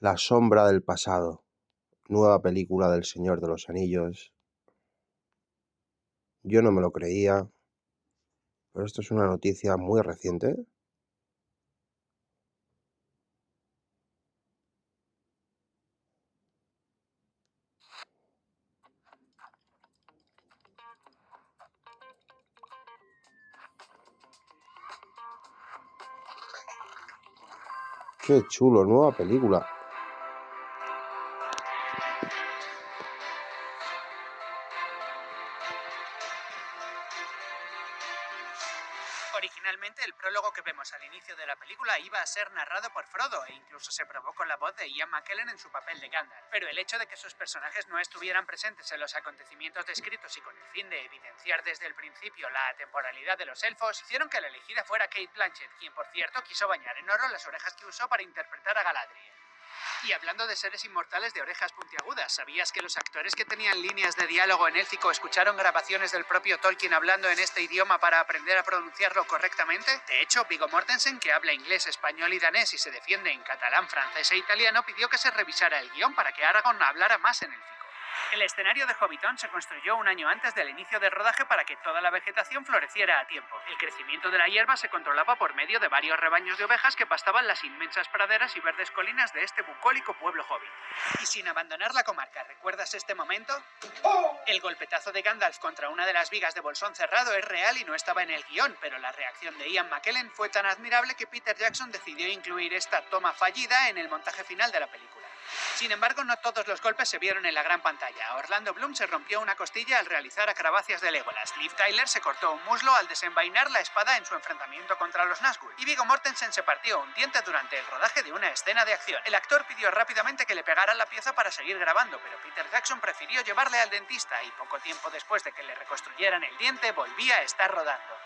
La sombra del pasado, nueva película del Señor de los Anillos. Yo no me lo creía, pero esto es una noticia muy reciente. Qué chulo, nueva película. Originalmente, el prólogo que vemos al inicio de la película iba a ser narrado por Frodo e incluso se probó con la voz de Ian McKellen en su papel de Gandalf. Pero el hecho de que sus personajes no estuvieran presentes en los acontecimientos descritos y con el fin de evidenciar desde el principio la atemporalidad de los elfos, hicieron que la elegida fuera Cate Blanchett, quien por cierto quiso bañar en oro las orejas que usó para interpretar a Galadriel. Y hablando de seres inmortales de orejas puntiagudas, ¿sabías que los actores que tenían líneas de diálogo en élfico escucharon grabaciones del propio Tolkien hablando en este idioma para aprender a pronunciarlo correctamente? De hecho, Viggo Mortensen, que habla inglés, español y danés y se defiende en catalán, francés e italiano, pidió que se revisara el guión para que Aragorn hablara más en élfico. El escenario de Hobbiton se construyó un año antes del inicio del rodaje para que toda la vegetación floreciera a tiempo. El crecimiento de la hierba se controlaba por medio de varios rebaños de ovejas que pastaban las inmensas praderas y verdes colinas de este bucólico pueblo hobbit. Y sin abandonar la comarca, ¿recuerdas este momento? El golpetazo de Gandalf contra una de las vigas de bolsón cerrado es real y no estaba en el guión, pero la reacción de Ian McKellen fue tan admirable que Peter Jackson decidió incluir esta toma fallida en el montaje final de la película. Sin embargo, no todos los golpes se vieron en la gran pantalla. Orlando Bloom se rompió una costilla al realizar acrobacias de Legolas. Liv Tyler se cortó un muslo al desenvainar la espada en su enfrentamiento contra los Nazgûl. Y Viggo Mortensen se partió un diente durante el rodaje de una escena de acción. El actor pidió rápidamente que le pegaran la pieza para seguir grabando, pero Peter Jackson prefirió llevarle al dentista y poco tiempo después de que le reconstruyeran el diente, volvía a estar rodando.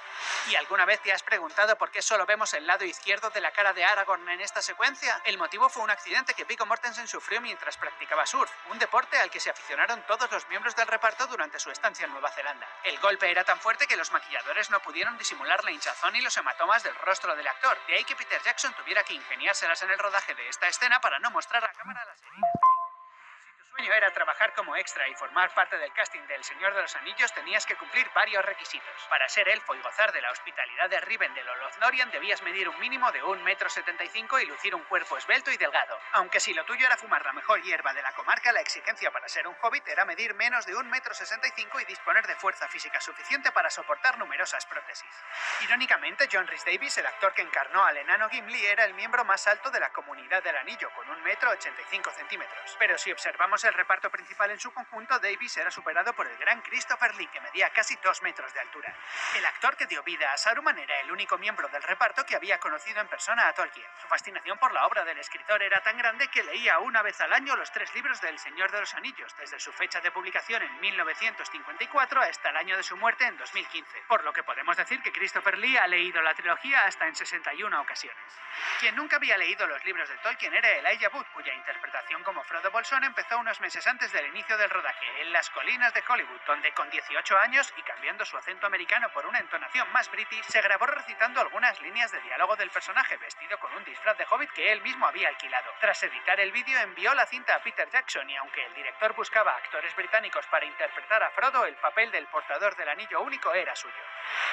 ¿Y alguna vez te has preguntado por qué solo vemos el lado izquierdo de la cara de Aragorn en esta secuencia? El motivo fue un accidente que Viggo Mortensen sufrió mientras practicaba surf, un deporte al que se aficionaron todos los miembros del reparto durante su estancia en Nueva Zelanda. El golpe era tan fuerte que los maquilladores no pudieron disimular la hinchazón y los hematomas del rostro del actor, de ahí que Peter Jackson tuviera que ingeniárselas en el rodaje de esta escena para no mostrar a cámara las heridas. Su sueño era trabajar como extra y formar parte del casting del Señor de los Anillos, tenías que cumplir varios requisitos. Para ser elfo y gozar de la hospitalidad de Rivendell o Lothlórien debías medir un mínimo de 1,75 m y lucir un cuerpo esbelto y delgado. Aunque si lo tuyo era fumar la mejor hierba de la comarca, la exigencia para ser un hobbit era medir menos de 1,65 m y disponer de fuerza física suficiente para soportar numerosas prótesis. Irónicamente, John Rhys Davies, el actor que encarnó al enano Gimli, era el miembro más alto de la Comunidad del Anillo, con 1,85 m. Pero si observamos el reparto principal en su conjunto, Davies era superado por el gran Christopher Lee, que medía casi 2 metros de altura. El actor que dio vida a Saruman era el único miembro del reparto que había conocido en persona a Tolkien. Su fascinación por la obra del escritor era tan grande que leía una vez al año los 3 libros del Señor de los Anillos, desde su fecha de publicación en 1954 hasta el año de su muerte en 2015. Por lo que podemos decir que Christopher Lee ha leído la trilogía hasta en 61 ocasiones. Quien nunca había leído los libros de Tolkien era Elijah Wood, cuya interpretación como Frodo Bolsón empezó unos meses antes del inicio del rodaje, en las colinas de Hollywood, donde con 18 años y cambiando su acento americano por una entonación más british, se grabó recitando algunas líneas de diálogo del personaje, vestido con un disfraz de hobbit que él mismo había alquilado. Tras editar el vídeo, envió la cinta a Peter Jackson y aunque el director buscaba actores británicos para interpretar a Frodo, el papel del portador del anillo único era suyo.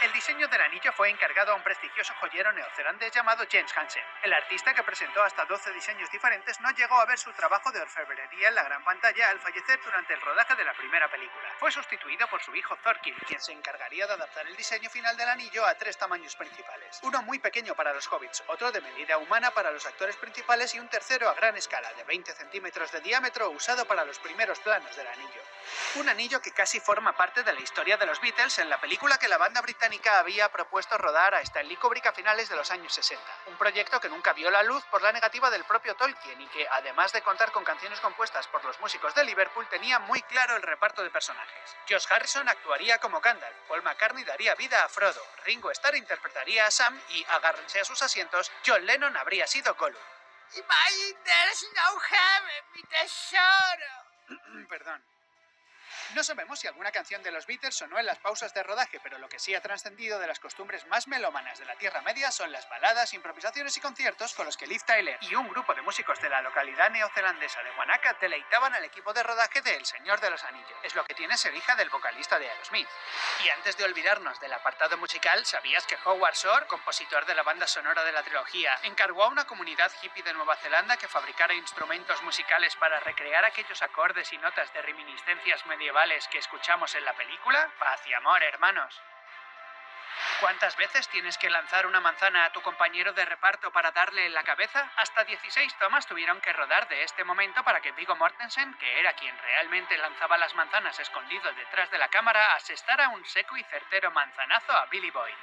El diseño del anillo fue encargado a un prestigioso joyero neozelandés llamado James Hansen. El artista, que presentó hasta 12 diseños diferentes, no llegó a ver su trabajo de orfebrería en la gran pantalla al fallecer durante el rodaje de la primera película. Fue sustituido por su hijo Thorkill, quien se encargaría de adaptar el diseño final del anillo a 3 tamaños principales. Uno muy pequeño para los hobbits, otro de medida humana para los actores principales y un tercero a gran escala, de 20 centímetros de diámetro, usado para los primeros planos del anillo. Un anillo que casi forma parte de la historia de los Beatles en la película que la banda británica había propuesto rodar a Stanley Kubrick a finales de los años 60. Un proyecto que nunca vio la luz por la negativa del propio Tolkien y que, además de contar con canciones compuestas por los músicos de Liverpool, tenía muy claro el reparto de personajes. Josh Harrison actuaría como Gandalf, Paul McCartney daría vida a Frodo, Ringo Starr interpretaría a Sam y, agárrense a sus asientos, John Lennon habría sido Gollum. Imagine there's no heaven, mi tesoro. Perdón. No sabemos si alguna canción de los Beatles sonó en las pausas de rodaje, pero lo que sí ha trascendido de las costumbres más melómanas de la Tierra Media son las baladas, improvisaciones y conciertos con los que Liv Tyler y un grupo de músicos de la localidad neozelandesa de Wanaka deleitaban al equipo de rodaje de El Señor de los Anillos. Es lo que tiene ser hija del vocalista de Aerosmith. Y antes de olvidarnos del apartado musical, ¿sabías que Howard Shore, compositor de la banda sonora de la trilogía, encargó a una comunidad hippie de Nueva Zelanda que fabricara instrumentos musicales para recrear aquellos acordes y notas de reminiscencias medievales que escuchamos en la película? Paz y amor, hermanos. ¿Cuántas veces tienes que lanzar una manzana a tu compañero de reparto para darle en la cabeza? Hasta 16 tomas tuvieron que rodar de este momento para que Viggo Mortensen, que era quien realmente lanzaba las manzanas escondido detrás de la cámara, asestara un seco y certero manzanazo a Billy Boyd.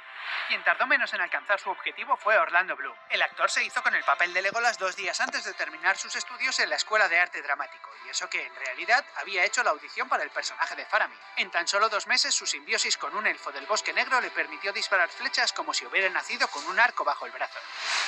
Quien tardó menos en alcanzar su objetivo fue Orlando Bloom. El actor se hizo con el papel de Legolas 2 días antes de terminar sus estudios en la Escuela de Arte Dramático, y eso que en realidad había hecho la audición para el personaje de Faramir. En tan solo 2 meses, su simbiosis con un elfo del Bosque Negro le permitió disparar flechas como si hubiera nacido con un arco bajo el brazo.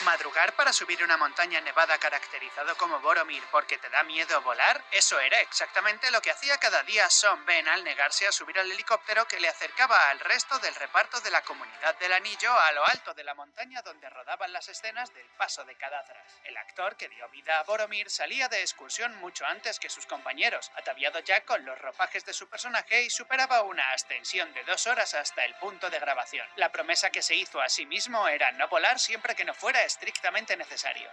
Madrugar para subir una montaña nevada caracterizado como Boromir porque te da miedo volar, eso era exactamente lo que hacía cada día Sean Ben al negarse a subir al helicóptero que le acercaba al resto del reparto de la Comunidad del Anillo a lo alto de la montaña donde rodaban las escenas del Paso de Cadazras. El actor que dio vida a Boromir salía de excursión mucho antes que sus compañeros, ataviado ya con los ropajes de su personaje, y superaba una ascensión de 2 horas hasta el punto de grabación. La promesa que se hizo a sí mismo era no volar siempre que no fuera estrictamente necesario.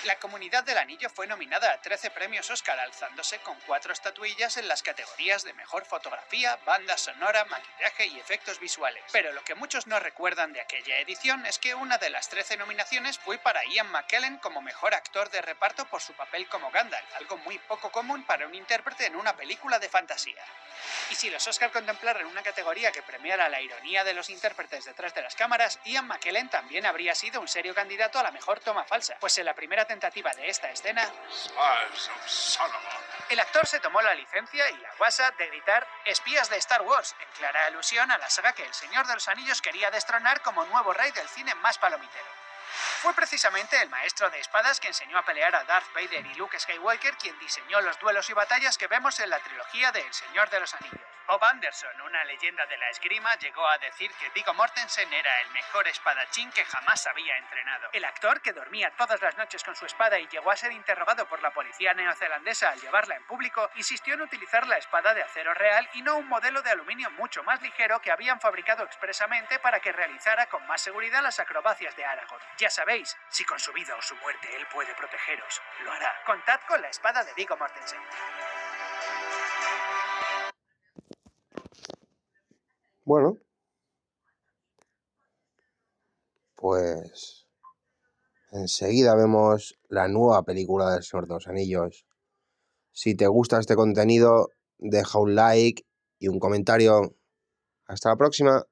La Comunidad del Anillo fue nominada a 13 premios Oscar, alzándose con 4 estatuillas en las categorías de Mejor Fotografía, Banda Sonora, Maquillaje y Efectos Visuales. Pero lo que muchos no recuerdan de aquella edición es que una de las 13 nominaciones fue para Ian McKellen como Mejor Actor de Reparto por su papel como Gandalf, algo muy poco común para un intérprete en una película de fantasía. Y si los Oscar contemplaran una categoría que premiara la ironía de los intérpretes detrás de las cámaras, Ian McKellen también habría sido un serio candidato a la mejor toma falsa, pues en la primera tentativa de esta escena, el actor se tomó la licencia y la guasa de gritar "espías de Star Wars", en clara alusión a la saga que El Señor de los Anillos quería destronar como nuevo rey del cine más palomitero. Fue precisamente el maestro de espadas que enseñó a pelear a Darth Vader y Luke Skywalker quien diseñó los duelos y batallas que vemos en la trilogía de El Señor de los Anillos. Bob Anderson, una leyenda de la esgrima, llegó a decir que Viggo Mortensen era el mejor espadachín que jamás había entrenado. El actor, que dormía todas las noches con su espada y llegó a ser interrogado por la policía neozelandesa al llevarla en público, insistió en utilizar la espada de acero real y no un modelo de aluminio mucho más ligero que habían fabricado expresamente para que realizara con más seguridad las acrobacias de Aragorn. Ya sabéis, si con su vida o su muerte él puede protegeros, lo hará. Contad con la espada de Viggo Mortensen. Bueno, pues enseguida vemos la nueva película del Señor de los Anillos. Si te gusta este contenido, deja un like y un comentario. Hasta la próxima.